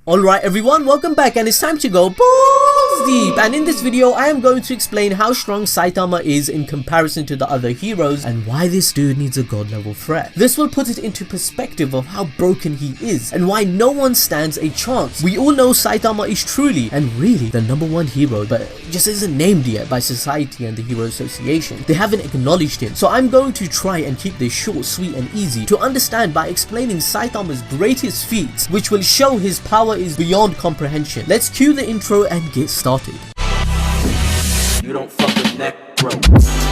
Alright everyone, welcome back and it's time to go balls deep, and in this video I am going to explain how strong Saitama is in comparison to the other heroes and why this dude needs a god level threat. This will put it into perspective of how broken he is and why no one stands a chance. We all know Saitama is truly and really the #1 hero, but just isn't named yet by society and the Hero Association. They haven't acknowledged him, so I'm going to try and keep this short, sweet and easy to understand by explaining Saitama's greatest feats, which will show his power is beyond comprehension. Let's cue the intro and get started. You don't fuck with necro.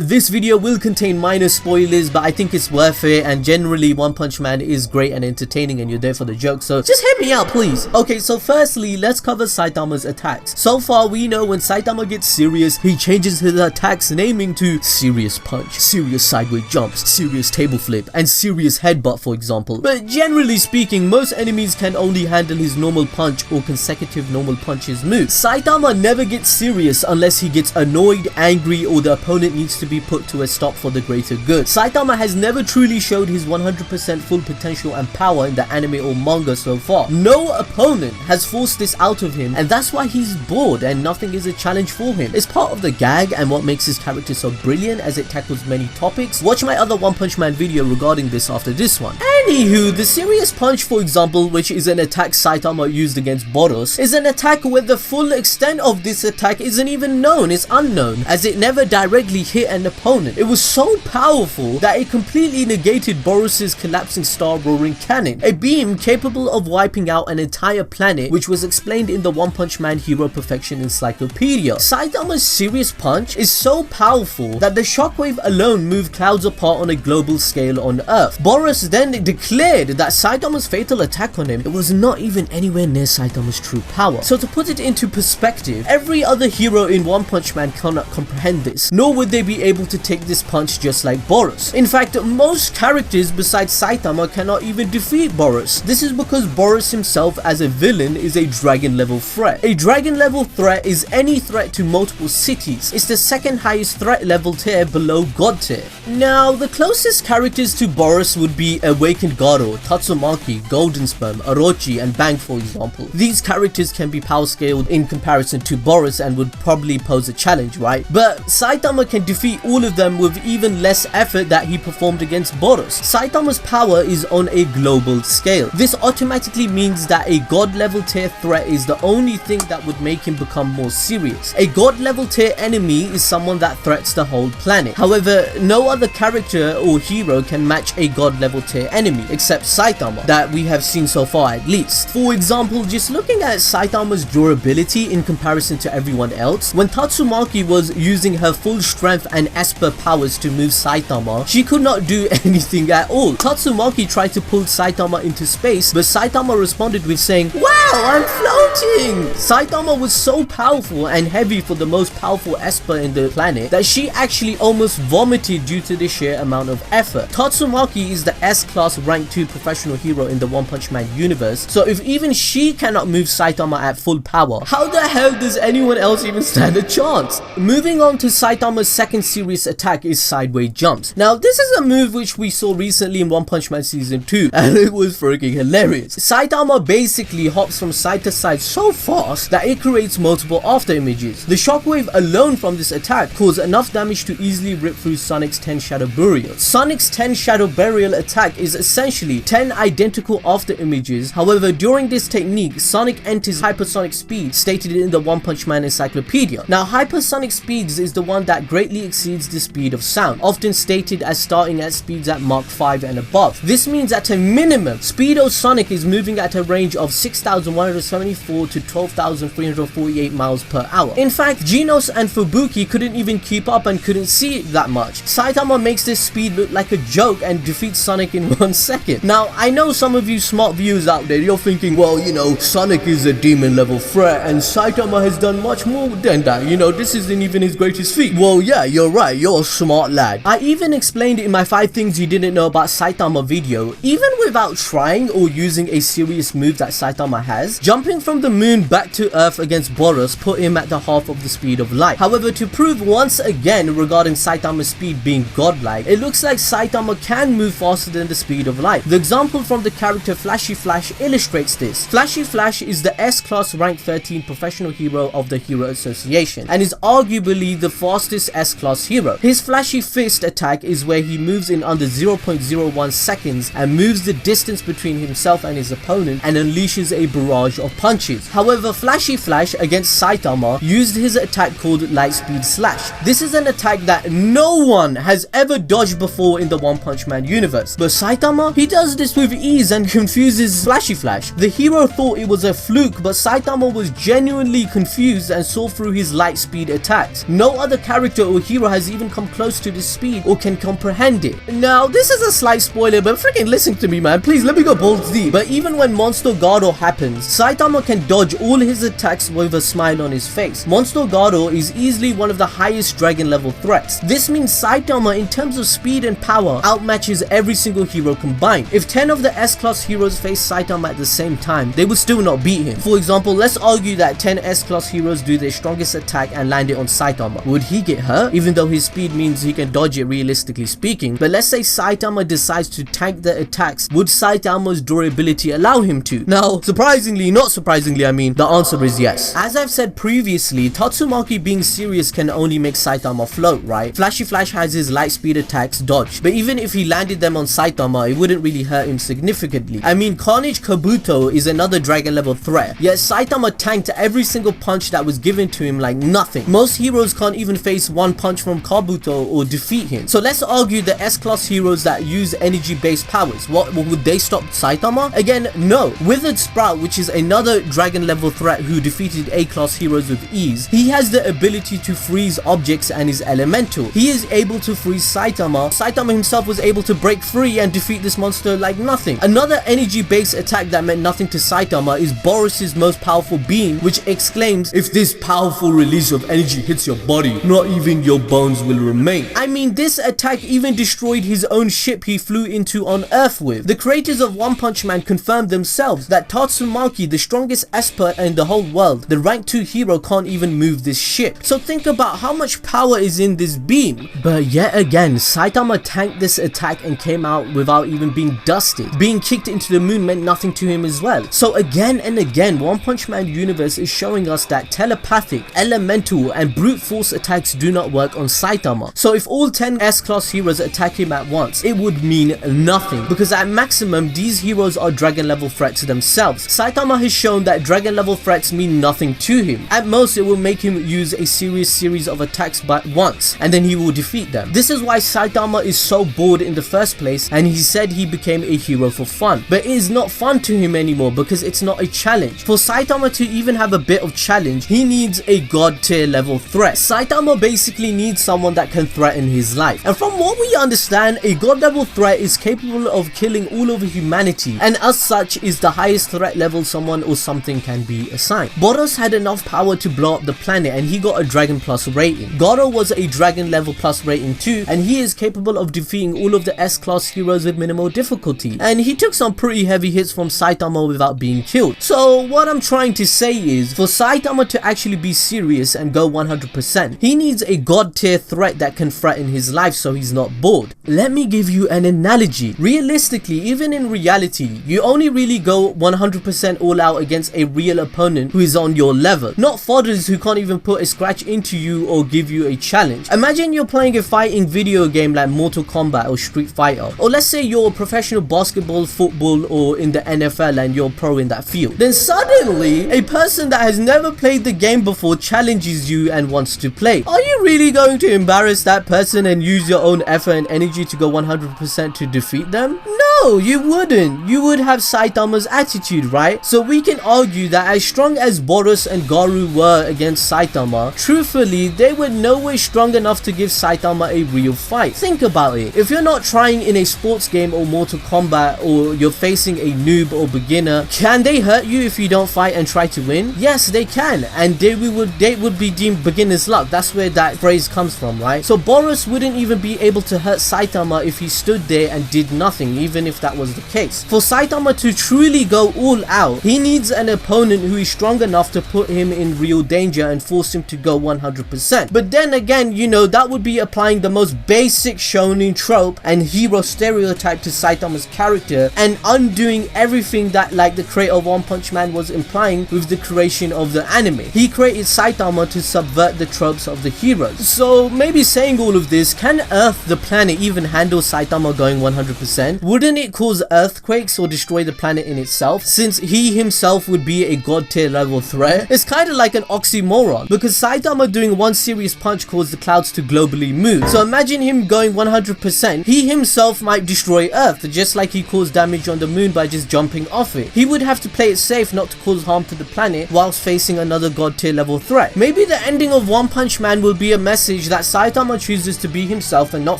This video will contain minor spoilers, but I think it's worth it, and generally One Punch Man is great and entertaining and you're there for the joke, so just hear me out please. Okay, so firstly let's cover Saitama's attacks. So far we know when Saitama gets serious, he changes his attacks naming to Serious Punch, Serious Sideway Jumps, Serious Table Flip, and Serious Headbutt for example. But generally speaking, most enemies can only handle his normal punch or consecutive normal punches move. Saitama never gets serious unless he gets annoyed, angry, or the opponent needs to be put to a stop for the greater good. Saitama has never truly showed his 100% full potential and power in the anime or manga so far. No opponent has forced this out of him, and that's why he's bored and nothing is a challenge for him. It's part of the gag and what makes his character so brilliant as it tackles many topics. Watch my other One Punch Man video regarding this after this one. Anywho, the Serious Punch for example, which is an attack Saitama used against Boros, is an attack where the full extent of this attack isn't even known. It's unknown, as it never directly hit an opponent. It was so powerful that it completely negated Boros's collapsing star roaring cannon, a beam capable of wiping out an entire planet, which was explained in the One Punch Man Hero Perfection Encyclopedia. Saitama's Serious Punch is so powerful that the shockwave alone moved clouds apart on a global scale on Earth. Boros then declared that Saitama's fatal attack on him, it was not even anywhere near Saitama's true power. So to put it into perspective, every other hero in One Punch Man cannot comprehend this, nor would they be able to take this punch just like Boros. In fact, most characters besides Saitama cannot even defeat Boros. This is because Boros himself as a villain is a dragon level threat. A dragon level threat is any threat to multiple cities. It's the second highest threat level tier below God tier. Now, the closest characters to Boros would be Awakened Garou, Tatsumaki, Golden Sperm, Orochi and Bang for example. These characters can be power scaled in comparison to Boros and would probably pose a challenge, right? But Saitama can defeat all of them with even less effort that he performed against Boros. Saitama's power is on a global scale. This automatically means that a god level tier threat is the only thing that would make him become more serious. A god level tier enemy is someone that threats the whole planet. However, no other character or hero can match a god level tier enemy except Saitama, that we have seen so far at least. For example, just looking at Saitama's durability in comparison to everyone else, when Tatsumaki was using her full strength and Esper powers to move Saitama, she could not do anything at all. Tatsumaki tried to pull Saitama into space, but Saitama responded with saying, "Wow, I'm floating!" Saitama was so powerful and heavy for the most powerful Esper in the planet that she actually almost vomited due to the sheer amount of effort. Tatsumaki is the S-class rank 2 professional hero in the One Punch Man universe, so if even she cannot move Saitama at full power, how the hell does anyone else even stand a chance? Moving on to Saitama's second serious attack is Sideway Jumps. Now this is a move which we saw recently in One Punch Man season 2 and it was freaking hilarious. Saitama basically hops from side to side so fast that it creates multiple after images. The shockwave alone from this attack caused enough damage to easily rip through Sonic's 10 Shadow Burial. Sonic's 10 Shadow Burial attack is essentially 10 identical after images. However, during this technique, Sonic enters hypersonic speed stated in the One Punch Man Encyclopedia. Now hypersonic speeds is the one that greatly exceeds the speed of sound, often stated as starting at speeds at Mach 5 and above. This means at a minimum, Speedo Sonic is moving at a range of 6,174 to 12,348 miles per hour. In fact, Genos and Fubuki couldn't even keep up and couldn't see it that much. Saitama makes this speed look like a joke and defeats Sonic in 1 second. Now, I know some of you smart viewers out there, you're thinking, well, you know, Sonic is a demon level threat and Saitama has done much more than that. You know, this isn't even his greatest feat. Well, yeah, you're right, you're a smart lad. I even explained in my 5 things you didn't know about Saitama video, even without trying or using a serious move that Saitama has, jumping from the moon back to Earth against Boros put him at the half of the speed of light. However, to prove once again regarding Saitama's speed being godlike, it looks like Saitama can move faster than the speed of light. The example from the character Flashy Flash illustrates this. Flashy Flash is the S-Class rank 13 professional hero of the Hero Association and is arguably the fastest S-Class hero. His Flashy Fist attack is where he moves in under 0.01 seconds and moves the distance between himself and his opponent and unleashes a barrage of punches. However, Flashy Flash against Saitama used his attack called Lightspeed Slash. This is an attack that no one has ever dodged before in the One Punch Man universe, but Saitama, he does this with ease and confuses Flashy Flash. The hero thought it was a fluke, but Saitama was genuinely confused and saw through his light speed attacks. No other character or hero has even come close to this speed or can comprehend it. Now, this is a slight spoiler, but freaking listen to me, man. Please let me go balls deep. But even when Monster Garou happens, Saitama can dodge all his attacks with a smile on his face. Monster Garou is easily one of the highest dragon level threats. This means Saitama, in terms of speed and power, outmatches every single hero combined. If 10 of the S-Class heroes face Saitama at the same time, they would still not beat him. For example, let's argue that 10 S-Class heroes do their strongest attack and land it on Saitama. Would he get hurt? Even though his speed means he can dodge it realistically speaking. But let's say Saitama decides to tank the attacks, would Saitama's durability allow him to? Now, surprisingly, not surprisingly, I mean, the answer is yes. As I've said previously, Tatsumaki being serious can only make Saitama float, right? Flashy Flash has his light speed attacks dodge, but even if he landed them on Saitama, it wouldn't really hurt him significantly. I mean, Carnage Kabuto is another dragon level threat, yet Saitama tanked every single punch that was given to him like nothing. Most heroes can't even face one punch from Kabuto or defeat him. So let's argue the S-Class heroes that use energy based powers, what would they stop Saitama? Again, no. Withered Sprout, which is another dragon level threat who defeated A-Class heroes with ease, he has the ability to freeze objects and is elemental. He is able to freeze Saitama. Saitama himself was able to break free and defeat this monster like nothing. Another energy based attack that meant nothing to Saitama is Boris's most powerful beam, which exclaims, "If this powerful release of energy hits your body, not even your bones will remain." I mean, this attack even destroyed his own ship he flew into on Earth with. The creators of One Punch Man confirmed themselves that Tatsumaki, the strongest expert in the whole world, the rank 2 hero, can't even move this ship. So think about how much power is in this beam. But yet again, Saitama tanked this attack and came out without even being dusted. Being kicked into the moon meant nothing to him as well. So again and again, One Punch Man universe is showing us that telepathic, elemental and brute force attacks do not work on Saitama. So if all 10 S-Class heroes attack him at once, it would mean nothing, because at maximum these heroes are dragon level threats themselves. Saitama has shown that dragon level threats mean nothing to him. At most, it will make him use a series of attacks but once, and then he will defeat them. This is why Saitama is so bored in the first place, and he said he became a hero for fun. But it is not fun to him anymore because it's not a challenge. For Saitama to even have a bit of challenge, he needs a god tier level threat. Saitama basically needs someone that can threaten his life. And from what we understand, a god level threat is capable of killing all of humanity, and as such is the highest threat level someone or something can be assigned. Boros had enough power to blow up the planet and he got a Dragon Plus rating. Garou was a Dragon level plus rating too, and he is capable of defeating all of the S-Class heroes with minimal difficulty, and he took some pretty heavy hits from Saitama without being killed. So what I'm trying to say is, for Saitama to actually be serious and go 100%, he needs a god tier threat that can threaten his life so he's not bored. Let me give you an analogy. Realistically, even in reality, you only really go 100% all out against a real opponent who is on your level, not fodders who can't even put a scratch into you or give you a challenge. Imagine you're playing a fighting video game like Mortal Kombat or Street Fighter, or let's say you're a professional basketball, football or in the NFL and you're pro in that field. Then suddenly a person that has never played the game before challenges you and wants to play. Are you really going to embarrass that person and use your own effort and energy to go 100% to defeat them? No! No, you wouldn't. You would have Saitama's attitude, right? So we can argue that as strong as Boros and Garou were against Saitama, truthfully, they were nowhere strong enough to give Saitama a real fight. Think about it. If you're not trying in a sports game or Mortal Kombat, or you're facing a noob or beginner, can they hurt you if you don't fight and try to win? Yes, they can, and they would be deemed beginner's luck. That's where that phrase comes from, right? So Boros wouldn't even be able to hurt Saitama if he stood there and did nothing, even if that was the case. For Saitama to truly go all out, he needs an opponent who is strong enough to put him in real danger and force him to go 100%. But then again, you know, that would be applying the most basic shonen trope and hero stereotype to Saitama's character and undoing everything that like the creator of One Punch Man was implying with the creation of the anime. He created Saitama to subvert the tropes of the heroes. So maybe saying all of this, can Earth, the planet, even handle Saitama going 100%? Wouldn't it cause earthquakes or destroy the planet in itself, since he himself would be a god tier level threat? It's kind of like an oxymoron, because Saitama doing one serious punch caused the clouds to globally move. So imagine him going 100%, he himself might destroy Earth, just like he caused damage on the moon by just jumping off it. He would have to play it safe not to cause harm to the planet whilst facing another god tier level threat. Maybe the ending of One Punch Man will be a message that Saitama chooses to be himself and not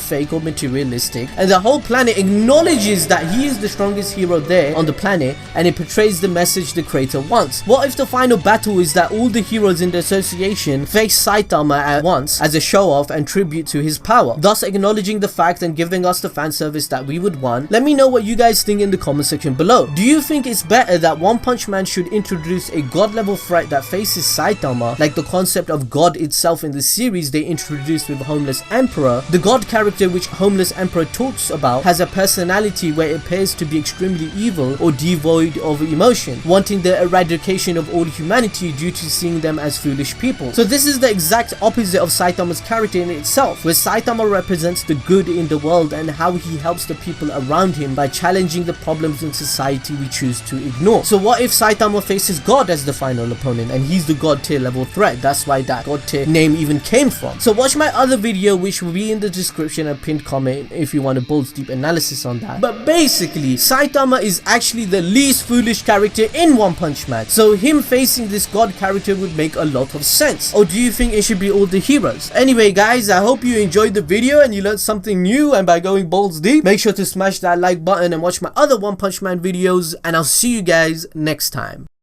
fake or materialistic, and the whole planet acknowledges that he is the strongest hero there on the planet, and it portrays the message the creator wants. What if the final battle is that all the heroes in the association face Saitama at once as a show off and tribute to his power, thus acknowledging the fact and giving us the fan service that we would want? Let me know what you guys think in the comment section below. Do you think it's better that One Punch Man should introduce a god level threat that faces Saitama, like the concept of God itself in the series they introduced with Homeless Emperor? The god character which Homeless Emperor talks about has a personality where it appears to be extremely evil or devoid of emotion, wanting the eradication of all humanity due to seeing them as foolish people. So this is the exact opposite of Saitama's character in itself, where Saitama represents the good in the world and how he helps the people around him by challenging the problems in society we choose to ignore. So what if Saitama faces God as the final opponent and he's the god tier level threat? That's why that god tier name even came from. So watch my other video, which will be in the description and pinned comment if you want a balls deep analysis on that. But basically, Saitama is actually the least foolish character in One Punch Man, so him facing this god character would make a lot of sense. Or do you think it should be all the heroes? Anyway guys, I hope you enjoyed the video and you learned something new, and by going balls deep, make sure to smash that like button and watch my other One Punch Man videos, and I'll see you guys next time.